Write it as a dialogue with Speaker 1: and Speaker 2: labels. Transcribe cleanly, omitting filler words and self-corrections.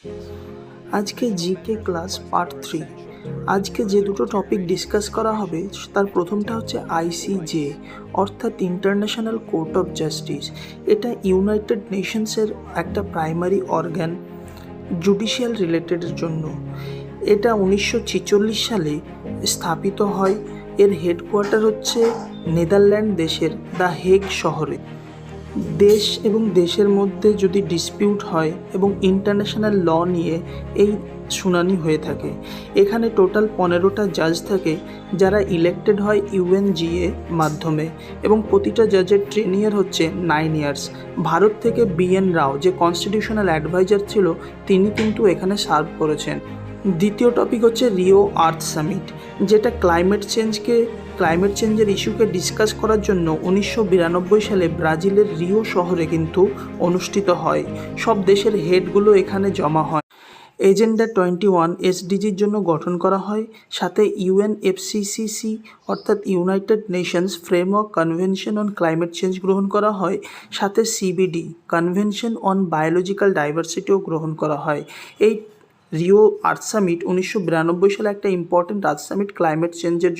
Speaker 1: আজকে GK class part 3। আজকে যে দুটো টপিক ডিসকাস করা হবে তার প্রথমটা হচ্ছে আইসিজে, অর্থাৎ ইন্টারন্যাশনাল কোর্ট অফ জাস্টিস। এটা ইউনাইটেড নেশনসের একটা প্রাইমারি অর্গান জুডিশিয়াল রিলেটেডের জন্য। এটা 1946 সালে স্থাপিত হয়। এর হেডকোয়ার্টার হচ্ছে নেদারল্যান্ড দেশের দ্য হেগ শহরে। দেশ এবং দেশের মধ্যে যদি ডিসপিউট হয় এবং ইন্টারন্যাশনাল ল নিয়ে এই শুনানি হয়ে থাকে। এখানে টোটাল 15টা জাজ থাকে যারা ইলেক্টেড হয় ইউএনজিএ মাধ্যমে, এবং প্রতিটা জাজের ট্রেনিয়ার হচ্ছে 9 ইয়ার্স। ভারত থেকে বিএন রাও, যে কনস্টিটিউশনাল অ্যাডভাইজার ছিল, তিনি কিন্তু এখানে সার্ভ করেছেন। দ্বিতীয় টপিক হচ্ছে রিও আর্থ সামিট, যেটা ক্লাইমেট চেঞ্জের ইস্যুকে ডিসকাস করার জন্য 1992 সালে ব্রাজিলের রিও শহরে কিন্তু অনুষ্ঠিত হয়। সব দেশের হেডগুলো এখানে জমা হয়। এজেন্ডা 21 এসডিজির জন্য গঠন করা হয়। সাথে ইউএনএফসিসিসি অর্থাৎ United Nations framework convention on climate change গ্রহণ করা হয়। সাথে সিবিডি কনভেনশন অন বায়োলজিক্যাল ডাইভার্সিটিও গ্রহণ করা হয়। এই রিও আর্থ সামিট 1992 সালে একটা ইম্পর্টেন্ট আর্থ সামিট ক্লাইমেট চেঞ্জের